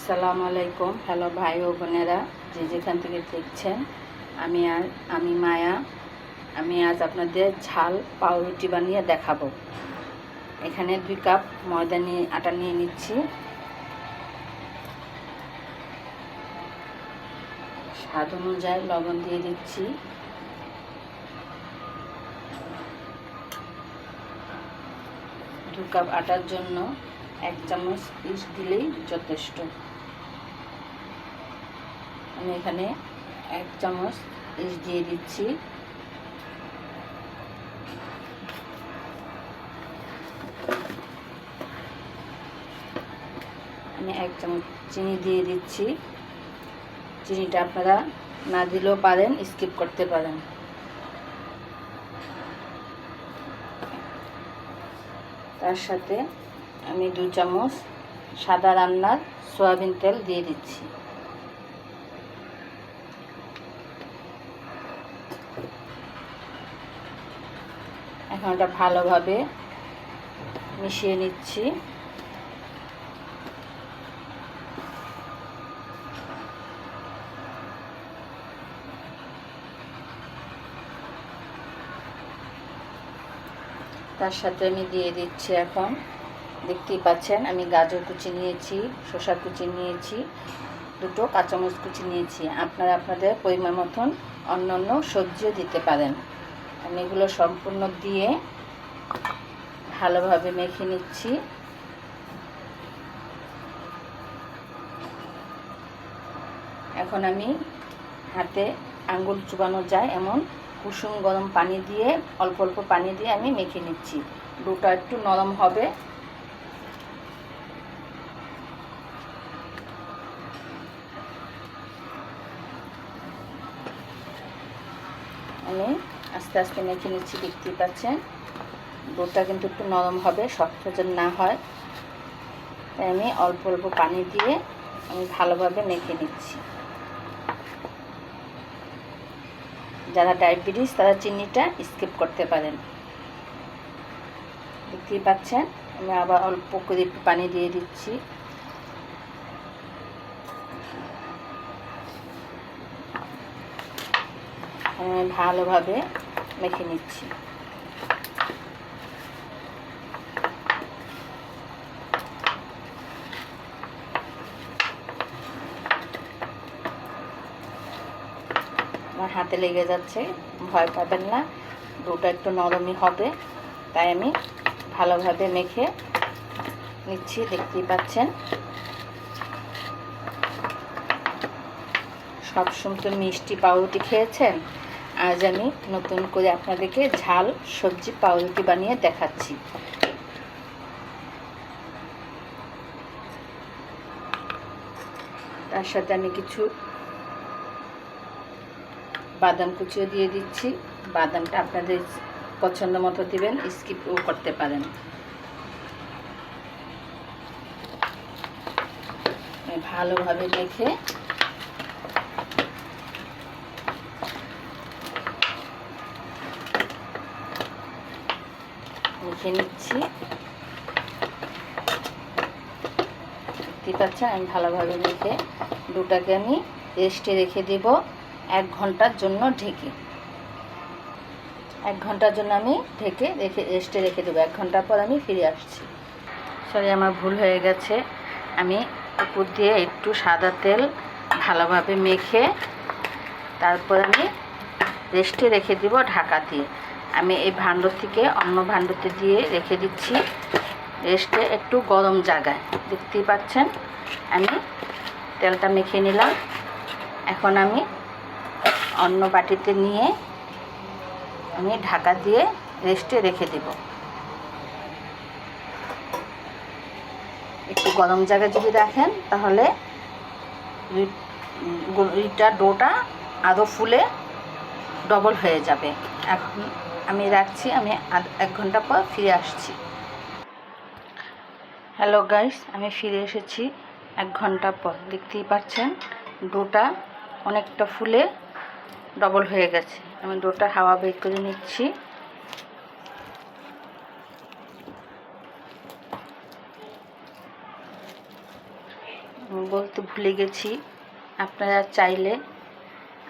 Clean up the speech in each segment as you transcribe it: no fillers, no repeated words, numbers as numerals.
আসসালামু আলাইকুম। হ্যালো ভাই ও বোনেরা, যে যেখান থেকে দেখছেন। আমি মায়া। আমি আজ আপনাদের ঝাল পাউরুটি বানিয়ে দেখাবো। এখানে 2 কাপ আটা নিয়ে নিচ্ছি। স্বাদ অনুযায়ী লবণ দিয়ে দিচ্ছি। দু কাপ আটার জন্য 1 চামচ ইস্ট দিলেই যথেষ্ট। আমি এখানে 1 চামচ ইস্ট দিয়ে দিচ্ছি। আমি 1 চামচ চিনি দিয়ে দিচ্ছি। চিনিটা আপনারা না দিলেও পারেন, স্কিপ করতে পারেন। তার সাথে আমি 2 চামচ সাদা রান্নার সয়াবিন তেল দিয়ে দিচ্ছি। এখন এটা ভালোভাবে মিশিয়ে নিচ্ছি। তার সাথে আমি দিয়ে দিচ্ছি, এখন দেখতেই পাচ্ছেন আমি গাজর কুচি নিয়েছি, শসা কুচি নিয়েছি, 2 কাঁচামরিচ কুচি নিয়েছি। আপনারা আপনাদের পরিমাণ মতন অন্য সবজিও দিতে পারেন। আমি এগুলো সম্পূর্ণ দিয়ে ভালোভাবে মেখে নিচ্ছি। এখন আমি হাতে আঙ্গুল চুবানো যায় এমন কুসুম গরম পানি দিয়ে অল্প অল্প পানি দিয়ে আমি মেখে নিচ্ছি। ডোটা একটু নরম হবে। আমি আস্তে আস্তে মেখে নিচ্ছি, দেখতেই পাচ্ছেন। ডোটা কিন্তু একটু নরম হবে, শক্ত যেন না হয়। তাই আমি অল্প অল্প পানি দিয়ে আমি ভালোভাবে মেখে নিচ্ছি। যারা ডায়াবেটিস তারা চিনিটা স্কিপ করতে পারেন। দেখতেই পাচ্ছেন আমি আবার অল্প করে একটু পানি দিয়ে দিচ্ছি। ভালোভাবে মেখে নিচ্ছি। আমার হাতে লেগে যাচ্ছে, ভয় পাবেন না, ডোটা একটু নরমই হবে। তাই আমি ভালোভাবে মেখে নিচ্ছি, দেখতেই পাচ্ছেন। সবসময় তো মিষ্টি পাউরুটি খেয়েছেন, আজ আমি নতুন করে আপনাদেরকে ঝাল সবজি পাউরুটি বানিয়ে দেখাচ্ছি। তার সাথে আমি কিছু বাদাম কুচিও দিয়ে দিচ্ছি। বাদামটা আপনাদের পছন্দ মতো দিবেন, স্কিপও করতে পারেন। ভালোভাবে মেখে নিচ্ছি। দেখতে পাচ্ছেন আমি ভালোভাবে মেখে ডোটাকে আমি রেস্টে রেখে দেব 1 ঘন্টার জন্য ঢেকে। 1 ঘন্টার জন্য আমি রেস্টে রেখে দেবো। 1 ঘন্টা পর আমি ফিরে আসছি। সরি, আমার ভুল হয়ে গেছে। আমি উপর দিয়ে একটু সাদা তেল ভালোভাবে মেখে তারপর আমি রেস্টে রেখে দেব ঢাকা দিয়ে। আমি এই ভাণ্ড থেকে অন্য ভাণ্ডতে দিয়ে রেখে দিচ্ছি রেস্টে, একটু গরম জায়গায়। দেখতেই পাচ্ছেন আমি তেলটা মেখে নিলাম। এখন আমি অন্য বাটিতে নিয়ে আমি ঢাকা দিয়ে রেস্টে রেখে দেব। একটু গরম জায়গায় যদি রাখেন তাহলে ডোটা আরও ফুলে ডবল হয়ে যাবে। এখন আমি রাখছি, আমি 1 ঘন্টা পর ফিরে আসছি। হ্যালো গাইস, আমি ফিরে এসেছি 1 ঘন্টা পর। দেখতেই পাচ্ছেন ডোটা অনেকটা ফুলে ডবল হয়ে গেছে। আমি ডোটা হাওয়া বের করে নিচ্ছি। বলতে ভুলে গেছি, আপনারা চাইলে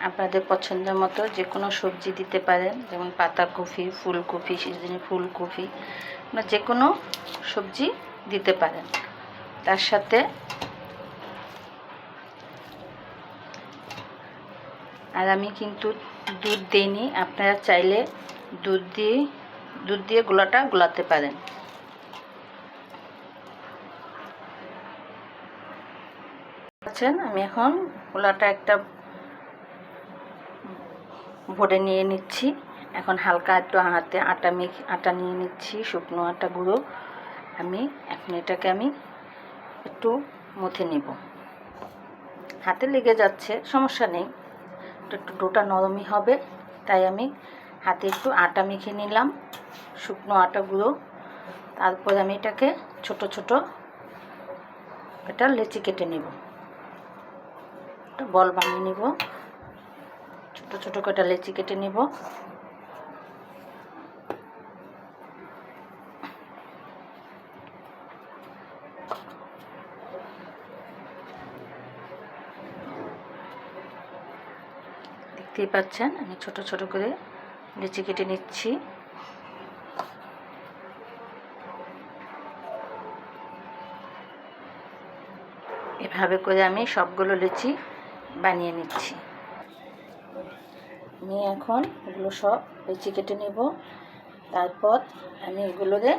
আপনাদের পছন্দ মতো যে কোনো সবজি দিতে পারেন, যেমন পাতাকপি, ফুলকপি, সিজনে ফুলকপি, আপনারা যে কোনো সবজি দিতে পারেন। তার সাথে আর আমি কিন্তু দুধ দিইনি, আপনারা চাইলে দুধ দিয়ে গোলাটা গোলাতে পারেন। আমি এখন গোলাটা একটা ভরে নিয়ে নিচ্ছি। এখন হালকা একটু হাতে আটা নিয়ে নিচ্ছি, শুকনো আটা গুঁড়ো। এখন এটাকে আমি একটু মুথে নিব। হাতে লেগে যাচ্ছে, সমস্যা নেই, একটু ডোটা নরমই হবে, তাই আমি হাতে একটু আটা মেখে নিলাম, শুকনো আটা গুঁড়ো। তারপর আমি এটাকে ছোট ছোট এটা লেচি কেটে নিব, একটা বল বানিয়ে নিব, ছোট ছোট করে লেচি কেটে নিব। দেখতেই পাচ্ছেন আমি ছোট ছোট করে লেচি কেটে নিচ্ছি। এভাবে করে আমি সবগুলো লেচি বানিয়ে নিচ্ছি। আমি এখন এগুলো সব লেচি কেটে নেব। তারপর আমি এগুলোকে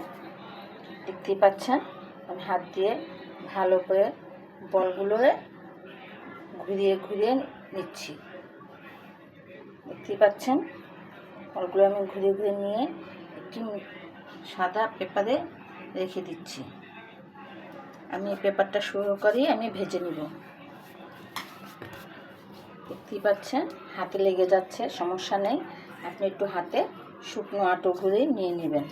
দেখতেই পাচ্ছেন আমি হাত দিয়ে ভালো করে বলগুলোকে ঘুরিয়ে ঘুরিয়ে নিচ্ছি। দেখতেই পাচ্ছেন বলগুলো আমি ঘুরিয়ে ঘুরিয়ে নিয়ে একটি সাদা পেপারে রেখে দিচ্ছি। আমি এই পেপারটা শুরু করি আমি ভেজে নিব। দেখতেই পাচ্ছেন হাতে লেগে যাচ্ছে, সমস্যা নেই, আপনি একটু হাতে শুকনো আটো ঘুরে নিয়ে নেবেন।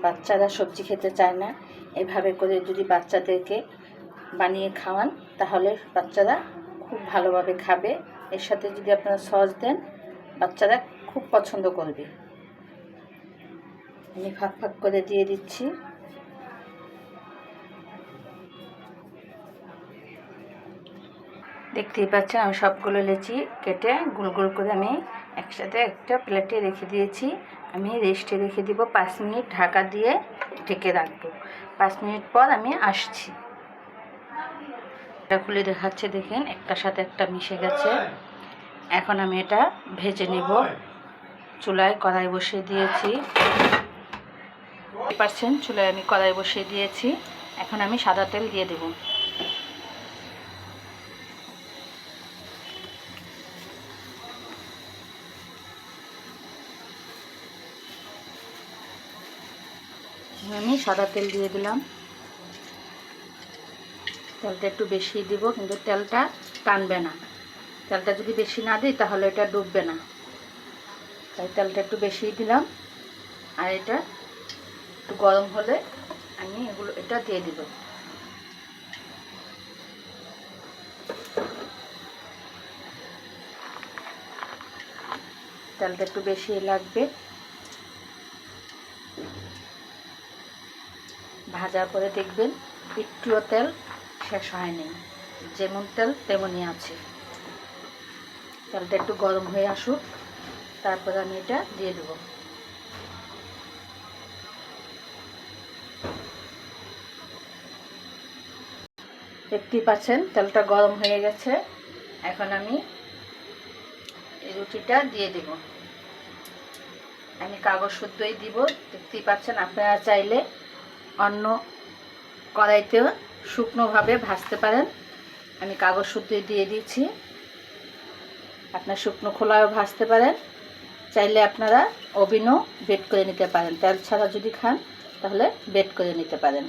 বাচ্চারা সবজি খেতে চায় না, এভাবে করে যদি বাচ্চাদেরকে বানিয়ে খাওয়ান তাহলে বাচ্চারা খুব ভালোভাবে খাবে। এর সাথে যদি আপনারা সস দেন বাচ্চারা খুব পছন্দ করবে। আমি ফাঁক ফাঁক করে দিয়ে দিচ্ছি। দেখতেই পাচ্ছেন আমি সবগুলো লেচি কেটে গোল গোল করে আমি একসাথে একটা প্লেটে রেখে দিয়েছি। আমি রেস্টে রেখে দিব 5 মিনিট, ঢাকা দিয়ে ঢেকে রাখবো। 5 মিনিট পর আমি আসছি। এটা খুলে দেখাচ্ছে, দেখেন একটার সাথে একটা মিশে গেছে। এখন আমি এটা ভেজে নিব। চুলায় কড়াই বসিয়ে দিয়েছি, চুলায় আমি কড়াই বসিয়ে দিয়েছি। এখন আমি সাদা তেল দিয়ে দেব। আমি সাদা তেল দিয়ে দিলাম। তেলটা একটু বেশি দিব, কিন্তু তেলটা টানবে না। তেলটা যদি বেশি না দিই তাহলে এটা ডুববে না, তাই তেলটা একটু বেশি দিলাম। আর এটা একটু গরম হলে আমি এটা দিয়ে দিব। তেলটা একটু বেশি লাগবে। ভাজার পরে দেখবেন একটুও তেল শেষ হয়নি, যেমন তেল তেমনই আছে। তেলটা একটু গরম হয়ে আসুক, তারপরে আমি এটা দিয়ে দেব। দেখতেই পাচ্ছেন তেলটা গরম হয়ে গেছে। এখন আমি এই রুটিটা দিয়ে দেব। আমি কাগজ শুদ্ধই দিব। দেখতেই পাচ্ছেন আপনারা চাইলে অন্য কড়াইতেও শুকনোভাবে ভাজতে পারেন। আমি কাগজ শুদ্ধই দিয়ে দিচ্ছি। আপনার শুকনো খোলাও ভাজতে পারেন, চাইলে আপনারা ওভেনও বেক করে নিতে পারেন। তেল ছাড়া যদি খান তাহলে বেক করে নিতে পারেন।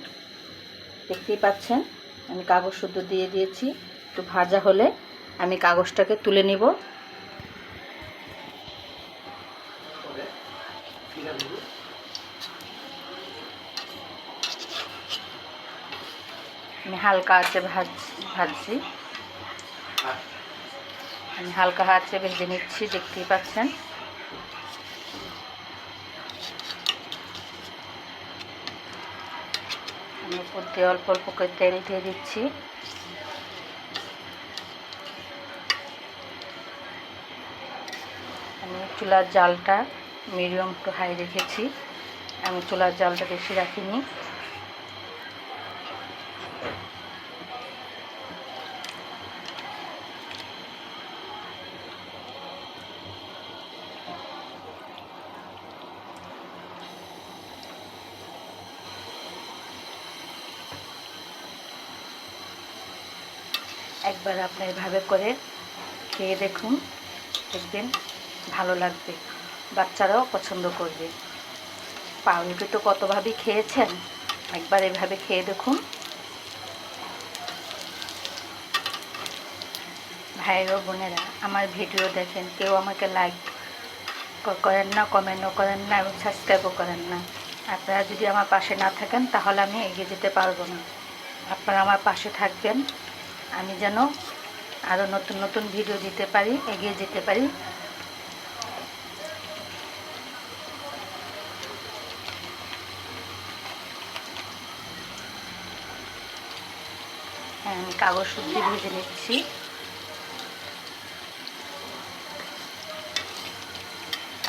দেখতেই পাচ্ছেন আমি কাগজ শুদ্ধ দিয়ে দিয়েছি। একটু ভাজা হলে আমি কাগজটাকে তুলে নিব। আমি হালকা আঁচে ভাজছি। আমি হালকা আঁচে ভেজে নিচ্ছি। দেখতেই পাচ্ছেন আমি আমি উপর দিয়ে অল্প অল্প করে তেল দিয়ে দিচ্ছি। আমি চুলার জালটা মিডিয়াম টু হাই রেখেছি, আমি চুলার জালটা বেশি রাখিনি। একবার আপনি এভাবে করে খেয়ে দেখুন, দেখবেন ভালো লাগবে, বাচ্চারাও পছন্দ করবে। পাউরুটি তো কতভাবেই খেয়েছেন, একবার এভাবে খেয়ে দেখুন। ভাইয়ের ও বোনেরা আমার ভিডিও দেখেন, কেউ আমাকে লাইক করেন না, কমেন্টও করেন না এবং সাবস্ক্রাইবও করেন না। আপনারা যদি আমার পাশে না থাকেন তাহলে আমি এগিয়ে যেতে পারবো না। আপনারা আমার পাশে থাকবেন, আমি যেন আরও নতুন নতুন ভিডিও দিতে পারি, এগিয়ে যেতে পারি। হ্যাঁ, আমি কাগজ শুদ্ধি ভেজে নিচ্ছি।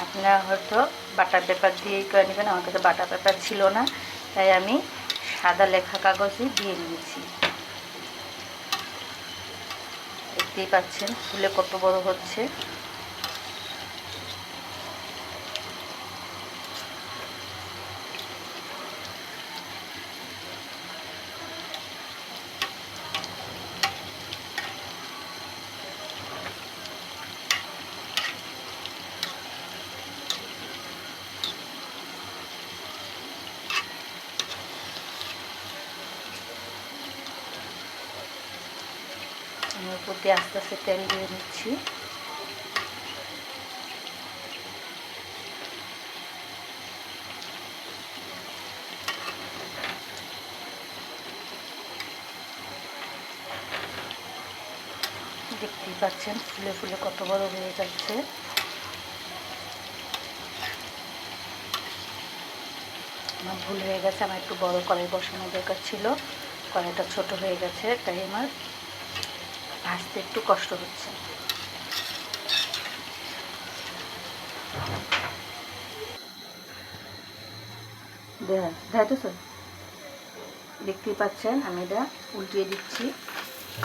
আপনারা হয়তো বাটার পেপার দিয়েই করে নেবেন, আমার কাছে বাটার পেপার ছিল না, তাই আমি সাদা লেখা কাগজই দিয়ে নিয়েছি। দেখতেই পাচ্ছেন ফুলে কত বড় হচ্ছে। আমি উপর দিয়ে আস্তে আস্তে তেল দিয়ে নিচ্ছি। দেখতেই পাচ্ছেন ফুলে ফুলে কত বড় হয়ে যাচ্ছে। আমার ভুল হয়ে গেছে, আমার একটু বড় কড়াই বসানো দরকার ছিল, কড়াইটা ছোট হয়ে গেছে, তাই আমার ভাজতে একটু কষ্ট হচ্ছে। দেখতেই পাচ্ছেন আমি এটা উল্টিয়ে দিচ্ছি,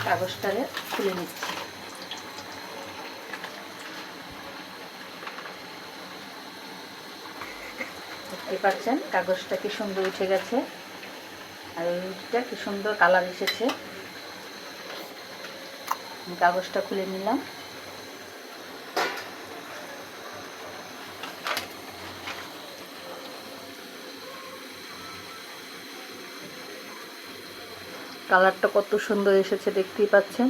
কাগজটারে খুলে নিচ্ছি। দেখতে পাচ্ছেন কাগজটা কি সুন্দর উঠে গেছে, আর এই রুটিটা কি সুন্দর কালার এসেছে। কাগজটা খুলে নিলাম। কালারটা কত সুন্দর এসেছে দেখতেই পাচ্ছেন।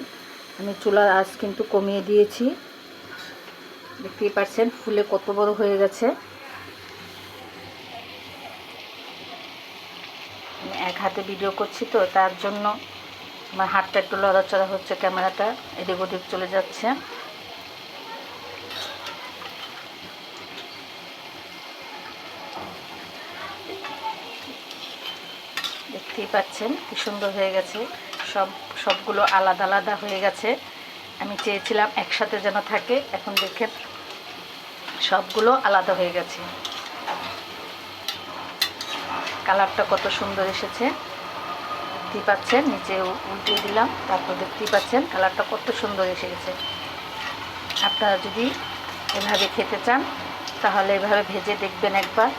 আমি চুলার আঁচ কিন্তু কমিয়ে দিয়েছি। দেখতেই পাচ্ছেন ফুলে কত বড় হয়ে গেছে। আমি এক হাতে ভিডিও করছি তো, তার জন্য আমার হাতটা একটু লড়াচড়া হচ্ছে, ক্যামেরাটা এদিক ওদিক চলে যাচ্ছে। দেখতেই পাচ্ছেন কি সুন্দর হয়ে গেছে, সবগুলো আলাদা আলাদা হয়ে গেছে। আমি চেয়েছিলাম একসাথে যেন থাকে, এখন দেখেন সবগুলো আলাদা হয়ে গেছে। কালারটা কত সুন্দর এসেছে দেখতেই পাচ্ছেন। নিচে উল্টিয়ে দিলাম, তারপর দেখতেই পাচ্ছেন কালারটা কত সুন্দর এসে গেছে। আপনারা যদি এভাবে খেতে চান তাহলে এভাবে ভেজে দেখবেন একবার।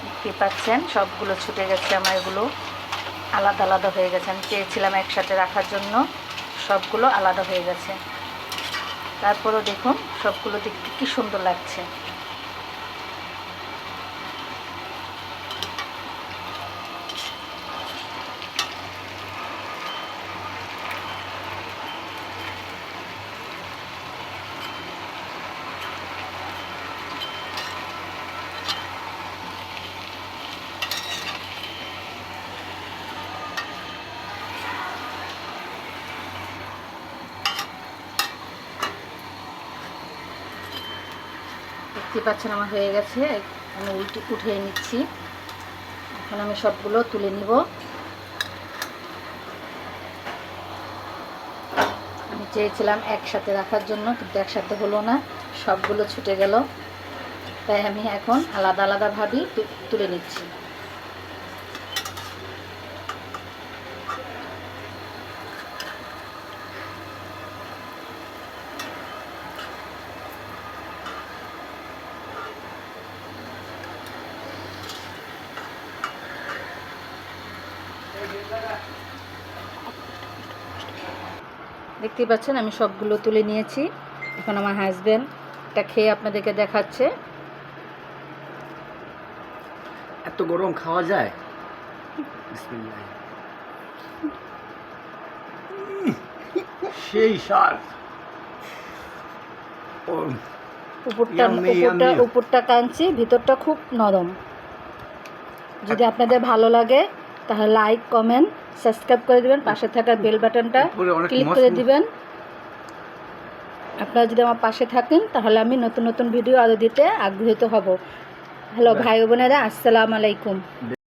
দেখতে পাচ্ছেন সবগুলো ছুটে গেছে আমার, এগুলো আলাদা আলাদা হয়ে গেছে। আমি চেয়েছিলাম একসাথে রাখার জন্য, সবগুলো আলাদা হয়ে গেছে। তারপরও দেখুন সবগুলো দেখতে কি সুন্দর লাগছে। দেখতে পাচ্ছেন আমার হয়ে গেছে। আমি উঠিয়ে নিচ্ছি। এখন আমি সবগুলো তুলে নিব। আমি চেয়েছিলাম একসাথে রাখার জন্য, কিন্তু একসাথে হলো না, সবগুলো ছুটে গেল। তাই আমি এখন আলাদা আলাদাভাবেই তুলে নিচ্ছি। দেখতেই পাচ্ছেন আমি সবগুলো তুলে নিয়েছি। এখন আমার হাজবেন্ড এটা খেয়ে আপনাদেরকে দেখাচ্ছে। এত গরম খাওয়া যায়? বিসমিল্লাহ। সেই স্বাদ। উপরটা কাঞ্চি, ভিতরটা খুব নরম। যদি আপনাদের ভালো লাগে তাহলে লাইক, কমেন্ট, সাবস্ক্রাইব করে দিবেন। পাশে থাকা বেল বাটনটা ক্লিক করে দিবেন। আপনারা যদি আমার পাশে থাকেন তাহলে আমি নতুন নতুন ভিডিও আরও দিতে আগ্রহীত হব। হ্যালো ভাই বোনেরা, আসসালামু আলাইকুম।